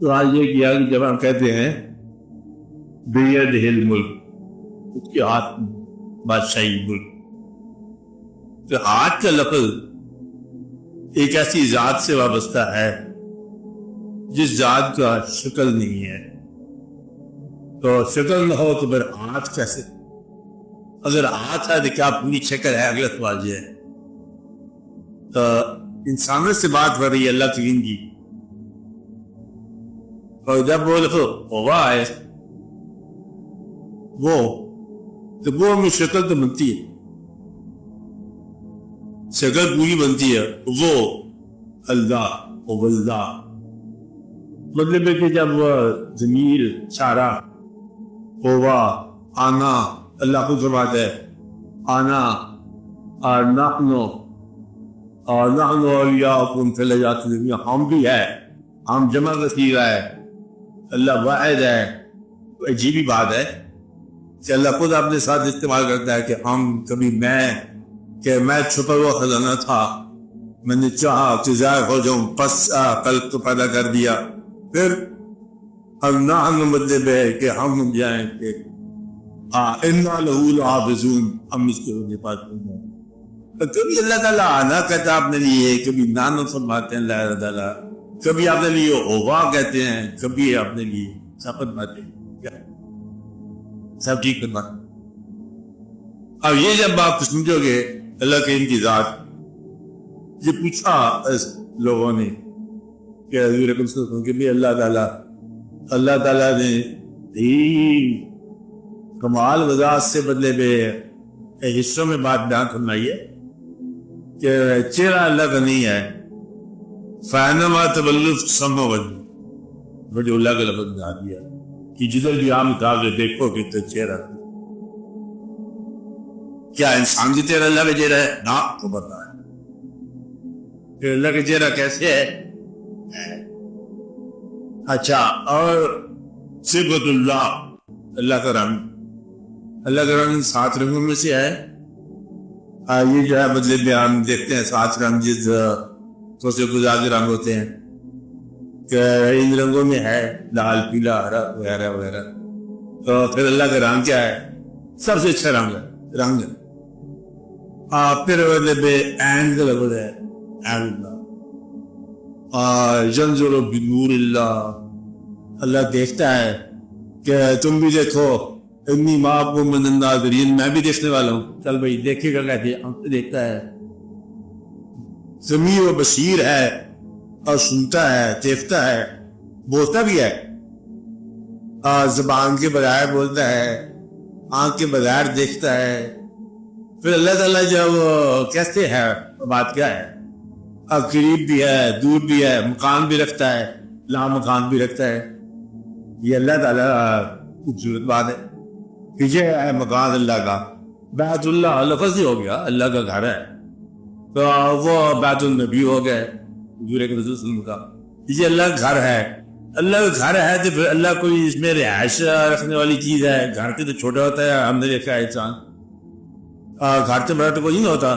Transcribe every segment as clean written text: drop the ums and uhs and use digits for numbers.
تو آج یہ کیا کہ جب ہم کہتے ہیں بیدہل ملک، اس کے ہاتھ بادشاہی ملک، تو ہاتھ کا لفظ ایک ایسی ذات سے وابستہ ہے جس ذات کا شکل نہیں ہے. تو شکل نہ ہو تو پھر ہاتھ کیسے؟ اگر ہاتھ ہے تو کیا پوری شکل ہے؟ اگلا سوال یہ ہے. تو انسانوں سے بات ہو رہی ہے اللہ کریم کی، اور جب وہ لفظ ہوا ہے تو وہ میں شکل تو بنتی ہے، شکل پوری بنتی ہے. وہ اللہ اللہ مطلب ہے کہ جب وہ ضمیر اشارہ ہوا آنا، اللہ کو فرماتا ہے آنا اور نحنو اولیاءکم فی الحیات الدنیا، ہم بھی ہے، ہم جمع کثیر ہے، اللہ واحد ہے. عجیب ہی بات ہے کہ اللہ خود اپنے ساتھ استعمال کرتا ہے کہ ہم، کبھی میں چھپا ہوا خزانہ تھا، میں نے چاہا کہ ظاہر ہو جاؤں، پس قلب کو پیدا کر دیا. پھر نحن مطلب ہے کہ ہم جائیں کہ انا لہو لحافظون، ہم اس کے ہونے پاس ہیں. کبھی اللہ تعالیٰ آنا کہتا آپ نے لیے، کبھی نانو فرماتے ہیں اللہ تعالیٰ، کبھی آپ نے لیے ہوا کہتے ہیں، کبھی آپ نے لیے سب فرماتے ہیں. سب ٹھیک کرنا. اب یہ جب آپ سمجھو گے اللہ کے ان کی ذات، یہ پوچھا لوگوں نے کہ حضور اکرم صلی اللہ علیہ وسلم کہ بھی اللہ تعالیٰ نے کمال وضاحت سے بدلے میں حصوں میں بات بیان فرمائی ہے کہ چہرہ اللہ کا نہیں ہے. فَإِنَّمَا تَوَلُّوا فَثَمَّ وَجْهُ، بڑے اللہ کا لفظ بنا دیا کہ جدھر بھی عام کہا کہ دیکھو کہ تو چہرہ، کیا انسان کی چہرہ اللہ کا چہرہ ہے؟ نا، تو بتا ہے کہ اللہ کا چہرہ کیسے ہے. اچھا، اور صفت اللہ کا رنگ، اللہ کا رنگ 7 رنگوں میں سے ہے. یہ جو ہے مطلب ہم دیکھتے ہیں 7 رنگ جس سے گزار رنگ ہوتے ہیں کہ ان رنگوں میں ہے لال، پیلا، ہرا وغیرہ وغیرہ. تو پھر اللہ کا رنگ کیا ہے؟ سب سے اچھا رنگ ہے. پھر مطلب عین کا لفظ ہے عین اللہ، ینظر بنور اللہ، اللہ دیکھتا ہے کہ تم بھی دیکھو، انی معکم من الناظرین، میں بھی دیکھنے والا ہوں. چل بھائی دیکھے گا کہتے ہیں، ہم سے دیکھتا ہے. سمیع و بصیر ہے، اور سنتا ہے، دیکھتا ہے، بولتا بھی ہے. زبان کے بغیر بولتا ہے، آنکھ کے بغیر دیکھتا ہے. پھر اللہ تعالیٰ جب کیسے ہے، بات کیا ہے؟ قریب بھی ہے، دور بھی ہے، مکان بھی رکھتا ہے، لا مکان بھی رکھتا ہے. یہ اللہ تعالیٰ خوبصورت بات ہے کہ یہ ہے مکان اللہ کا. بیت اللہ لفظ ہی ہو گیا، اللہ کا گھر ہے، تو وہ بیت النبی ہو گئے حضور اکرم صلی اللہ علیہ وسلم کا. یہ اللہ کا گھر ہے. اللہ کا گھر ہے تو پھر اللہ کوئی اس میں رہائش رکھنے والی چیز ہے. گھر کے تو چھوٹا ہوتا ہے، ہم نے دیکھا ہے انسان، گھر سے بڑا تو کوئی نہیں ہوتا.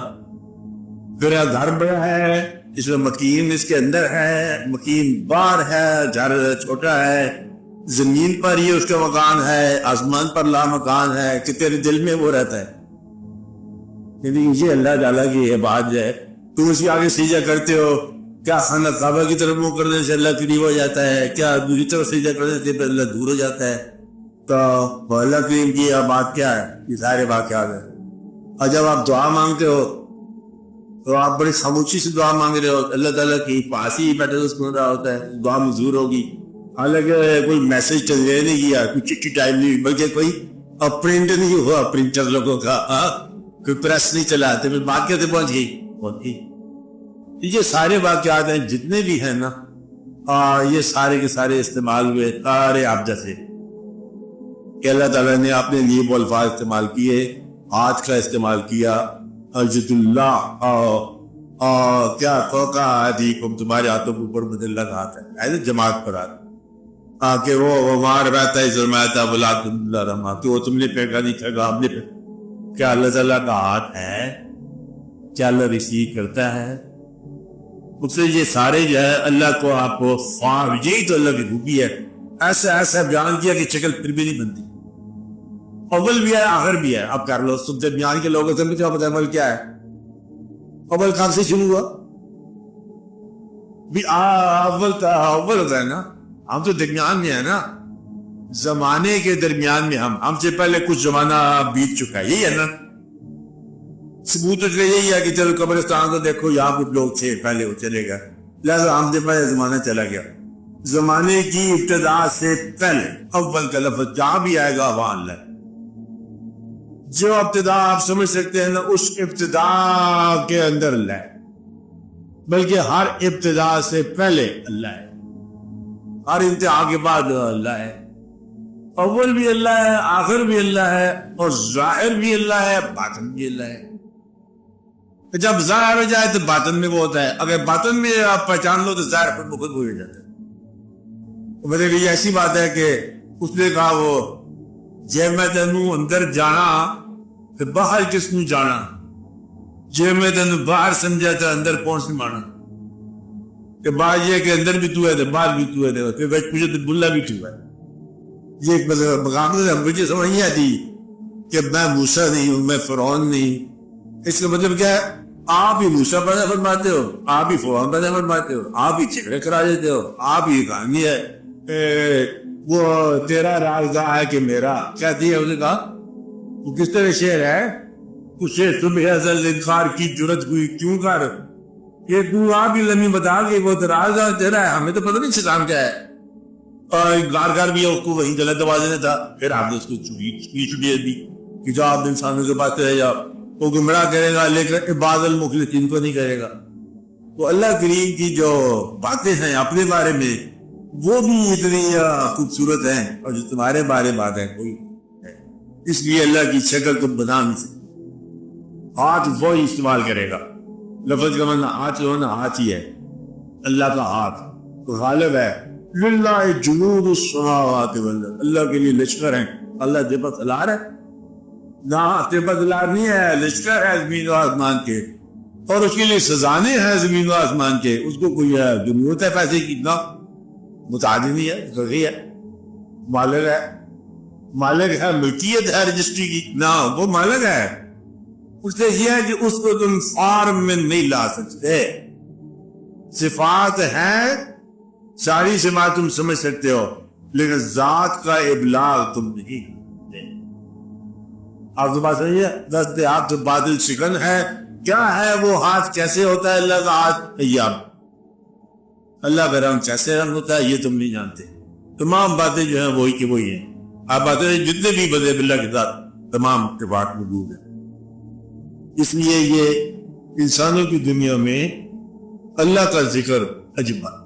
پھر گھر بڑا ہے، اس میں مکین اس کے اندر ہے، مکین باہر ہے، گھر چھوٹا ہے. زمین پر یہ اس کا مکان ہے، آسمان پر لا مکان ہے کہ تیرے دل میں وہ رہتا ہے. لیکن یہ اللہ تعالیٰ کی یہ بات ہے. تم اس کے آگے سجدہ کرتے ہو، کیا خانہ کعبہ کی طرف منہ کرنے سے اللہ قریب ہو جاتا ہے؟ کیا دوسری طرف سجدہ کرنے سے اللہ دور ہو جاتا ہے؟ تو اللہ کریم کی یہ بات کیا ہے؟ یہ سارے واقعات ہیں. اور جب آپ دعا مانگتے ہو تو آپ بڑی خاموشی سے دعا مانگ رہے ہو، اللہ تعالیٰ کی پاس ہی بیٹھے سن رہا ہوتا ہے، دعا منظور ہوگی. حالانکہ کوئی میسج ٹرانسلیٹ نہیں کیا، کوئی چٹھی ٹائپ نہیں، بلکہ کوئی پرنٹ نہیں ہوا پرنٹر لوگوں کا، کوئی پریس نہیں چلا، تو پھر بات کیسے پہنچ گئی. یہ سارے واقعات ہیں جتنے بھی ہیں نا، یہ سارے کے سارے استعمال ہوئے سارے آپ جیسے کہ اللہ تعالیٰ نے اپنے لیے وہ الفاظ استعمال کیے، ہاتھ کا استعمال کیا، اجد اللہ، کیا فوقا ایدیکم، تمہارے ہاتھوں کے اوپر مجھے اللہ کا ہاتھ ہے، ایسے جماعت پر ہاتھ کہ وہ مار رہتا ہے ظلماتا بلا اللہ رحمہ، کہ وہ تم نے پھینکا نہیں پھینکا، ہم نے پھینکا. کیا اللہ تعالیٰ کا ہاتھ ہے؟ کیا اللہ ریسیو کرتا ہے؟ اس سے یہ سارے جو ہے اللہ کو آپ کو خواب، یہی تو اللہ کی خوبی ہے. ایسا ایسا بیان کیا کہ شکل پھر بھی نہیں بنتی. اول بھی ہے آخر بھی ہے. اب کر لو تم درمیان کے لوگوں سے پوچھو پتہ عمل کیا ہے. اول کہاں سے شروع ہوا؟ بھی اول کا اول ہوتا ہے نا. ہم تو درمیان میں ہے نا، زمانے کے درمیان میں. ہم سے پہلے کچھ زمانہ بیت چکا ہے. یہی ہے نا ثبوت. یہی ہے کہ چلو قبرستان کو دیکھو، یہاں کچھ لوگ تھے پہلے، وہ چلے گئے، لہٰذا ہم سے پہلے زمانہ چلا گیا. زمانے کی ابتدا سے پہلے اول کا لفظ جہاں بھی آئے گا وہاں اللہ ہے. جو ابتدا آپ سمجھ سکتے ہیں نا، اس ابتدا کے اندر اللہ ہے. بلکہ ہر ابتدا سے پہلے اللہ ہے، ہر انتہا کے بعد اللہ ہے. اول بھی اللہ ہے، آخر بھی اللہ ہے، اور ظاہر بھی اللہ ہے، باطن بھی اللہ ہے. جب ظاہر ہو جائے تو باطن میں وہ ہوتا ہے. اگر باطن میں آپ پہچان لو تو ظاہر پر مخد ہو جاتا ہے. میرے لیے ایسی بات ہے کہ اس نے کہا وہ جے میں تینوں اندر جانا تو باہر کس نو جانا، جے میں تینوں باہر سمجھا تو اندر پہنچ نہیں مانا. کہ بات یہ کہ اندر بھی تو ہے تو باہر بھی تو ہے، پھر مجھے تو بلا بھی تو ہے. یہ ایک مقام ہے. مجھے سمجھ نہیں آتی کہ میں موسیٰ نہیں ہوں، میں فرعون نہیں. اس کا مطلب کیا ہے؟ آپ ہی موسیٰ پیدا فرماتے ہو، آپ ہی فرعون پیدا فرماتے ہو، آپ ہی جھگڑے کرا دیتے ہو، آپ ہی کہانی ہے وہ تیرا رازدار ہے کہ میرا کہتی ہے. اسے کہا وہ کس طرح شعر ہے؟ اسے صبح ازل انکار کی جرت ہوئی کیوں کر، یہ تو آپ ہی لمحی بتا کہ وہ رازدار تیرا ہے، ہمیں تو پتہ نہیں شیطان کیا ہے. اور گار بھی ہے اس کو وہیں غلط دبا دینا تھا. پھر آپ نے اس کو چھٹی دی کہ جو آپ انسانوں کے پاس رہ جاؤ، وہ گمراہ کرے گا لیکن عباد المخلصین کو نہیں کرے گا. تو اللہ کریم کی جو باتیں ہیں اپنے بارے میں وہ بھی اتنی خوبصورت ہیں، اور جو تمہارے بارے بات ہے کوئی ہے. اس لیے اللہ کی شکل تم بنا نہیں سکتے. ہاتھ وہی استعمال کرے گا. لفظ کا معنی ہاتھ جو ہے نا، ہاتھ ہی ہے. اللہ کا ہاتھ غالب ہے. للہ جنود السماوات والارض، اللہ کے لیے لشکر ہیں. اللہ تیبت الار ہے نہ، تیبت الار نہیں ہے، لشکر ہے زمین و آسمان کے، اور اس کے لیے سزانے ہیں زمین و آسمان کے. اس کو کوئی ضرورت ہے پیسے کی؟ نہ، متعدی نہیں ہے، ضروری ہے. مالک ہے، مالک ہے، ملکیت ہے رجسٹری کی، نہ وہ مالک ہے. اس سے یہ ہے کہ اس کو تم فارم میں نہیں لا سکتے. صفات ہیں، ساری صفات تم سمجھ سکتے ہو، لیکن ذات کا ابلاغ تم نہیں کرتے. آپ تو بات صحیح ہے. دست ہاتھ تو بادل شکن ہے. کیا ہے وہ ہاتھ؟ کیسے ہوتا ہے اللہ کا ہاتھ؟ ایام. اللہ کا رنگ کیسے رنگ ہوتا ہے یہ تم نہیں جانتے. تمام باتیں جو ہیں وہی کی وہی ہیں. آپ باتیں جتنے بھی بدے اللہ کے ساتھ تمام کے بات موجود ہیں. اس لیے یہ انسانوں کی دنیا میں اللہ کا ذکر عجب ہے.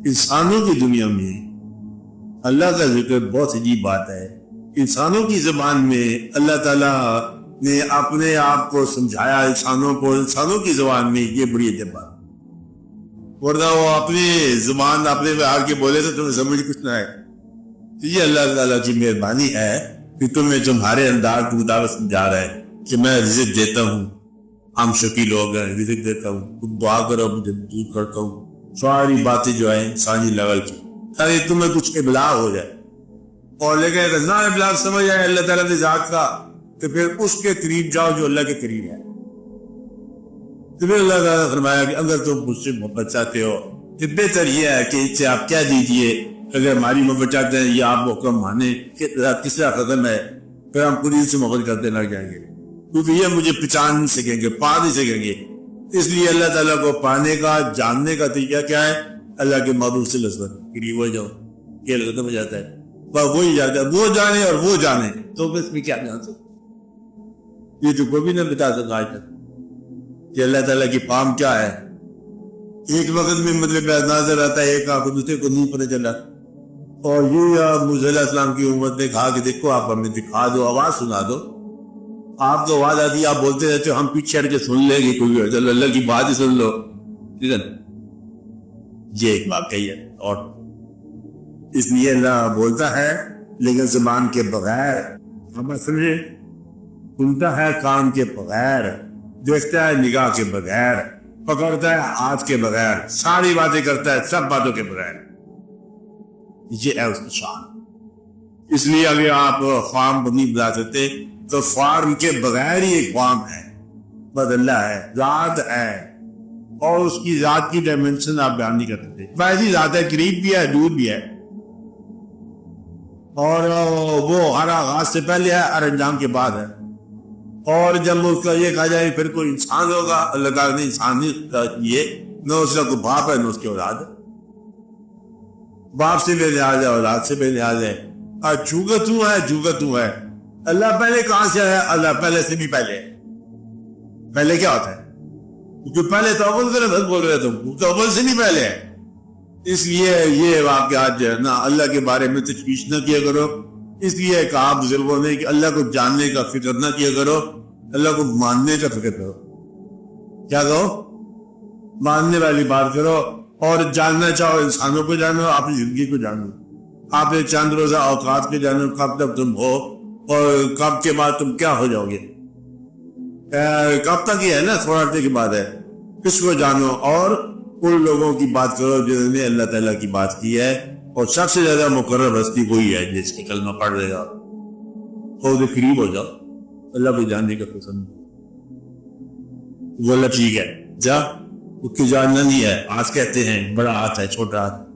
انسانوں کی دنیا میں اللہ کا ذکر بہت عجیب بات ہے. انسانوں کی زبان میں اللہ تعالیٰ نے اپنے آپ کو سمجھایا انسانوں کو، انسانوں کی زبان میں. یہ بڑی عجب بات. ورنہ وہ اپنی زبان اپنے میں آ کے بولے تو تمہیں سمجھ کچھ نہ ہے. یہ اللہ تعالیٰ کی مہربانی ہے کہ تمہیں تمہارے انداز کو مطابق سمجھا رہا ہے کہ میں رزق دیتا ہوں. ہم شکی لوگ ہیں، رزق دیتا ہوں، تم دعا کرو مجھے دور کرتا ہوں. ساری باتیں جو ہیں انسانی لیول کی، تاکہ تمہیں کچھ ابلاغ ہو جائے. اور لیکن اگر نہ ابلاغ سمجھ آئے اللہ تعالیٰ کی ذات کا تو پھر اس کے قریب جاؤ جو اللہ کے قریب ہے. تو پھر اللہ تعالیٰ نے فرمایا کہ اگر تم مجھ سے محبت چاہتے ہو تو بہتر یہ ہے کہ اس سے آپ کہہ دیجئے اگر ہماری محبت چاہتے ہیں یا آپ حکم مانے کہ تیسرا قدم ہے، پھر ہم خود ہی سے محبت کرتے لگ جائیں گے. کیونکہ یہ مجھے پہچان نہیں سکیں گے، پا نہیں سکیں گے. اس لیے اللہ تعالیٰ کو پانے کا، جاننے کا طریقہ کیا ہے؟ اللہ کے محبوب سے لذت قریب ہو جاؤ. یہ ختم ہو جاتا ہے. وہی جاتا ہے، وہ جانے اور وہ جانے، تو اس میں کیا جان سکتے؟ یہ تو کوئی بھی نہیں بتا سکتا آج تک کہ اللہ تعالیٰ کی پام کیا ہے. ایک وقت میں مطلب نظر آتا ہے، ایک آپ دوسرے کو نہیں پتہ چلا. اور یہ موسیٰ علیہ السلام کی امت نے کہا کہ دیکھو آپ ہمیں دکھا دو، آواز سنا دو. آپ کو آواز آتی ہے، آپ بولتے رہتے ہو، ہم پیچھے ہٹ کے سن لیں گے، کوئی چلو اللہ کی بات ہی سن لو. ٹھیک ہے، یہ ایک واقعی ہے. اور اس لیے اللہ بولتا ہے لیکن زبان کے بغیر، ہم سمجھے، سنتا ہے کان کے بغیر، دیکھتا ہے نگاہ کے بغیر، پکڑتا ہے ہاتھ کے بغیر، ساری باتیں کرتا ہے سب باتوں کے بغیر. یہ ہے اس کی شان. اس لیے اگر آپ خواب نہیں بتا سکتے تو فارم کے بغیر ہی ایک خواب ہے، بدلہ ہے، ذات ہے، اور اس کی ذات کی ڈائمنشن آپ بیان نہیں کر سکتے. ویسی ذات ہے، قریب بھی ہے، دور بھی ہے، اور وہ ہر آغاز سے پہلے ہے، ہر انجام کے بعد ہے. اور جب اس کا یہ کہا جائے پھر کوئی انسان ہوگا، اللہ تعالیٰ نے انسان نہیں یہ نہ اس کا کوئی باپ ہے نہ اس کی اولاد ہے. باپ سے بے لحاظ ہے، اولاد سے بے لحاظ ہے. جھوکا تو ہے. اللہ پہلے کہاں سے ہے؟ اللہ پہلے سے بھی پہلے ہے. پہلے کیا ہوتا ہے؟ کیونکہ پہلے تو اول کرے بس بول رہے تم تو اول سے نہیں پہلے ہے. اس لیے یہ واقعات جو ہے نا، اللہ کے بارے میں تشویش نہ کیا کرو. اس لیے کہا بزرگوں نے کہ اللہ کو جاننے کا فکر نہ کیا کرو، اللہ کو ماننے کا فکر کرو. کیا کہو؟ ماننے والی بات کرو. اور جاننا چاہو انسانوں کو جانو، اپنی زندگی کو جانو. آپ ایک چند روزہ اوقات کے جانو کب تک تم ہو اور کب کے بعد تم کیا ہو جاؤ گے. کب تک یہ ہے نا، تھوڑا عرصے کے بعد ہے. اس کو جانو اور ان لوگوں کی بات کرو جنہوں نے اللہ تعالیٰ کی بات کی ہے. اور سب سے زیادہ مقرر ہستی وہی ہے جس کے کلمہ پڑھ لے گا تو قریب ہو جاؤ. اللہ کو جاننے کا پسند وہ اللہ ٹھیک ہے جا، اس کی جاننا نہیں ہے. آج کہتے ہیں بڑا ہاتھ ہے چھوٹا ہاتھ.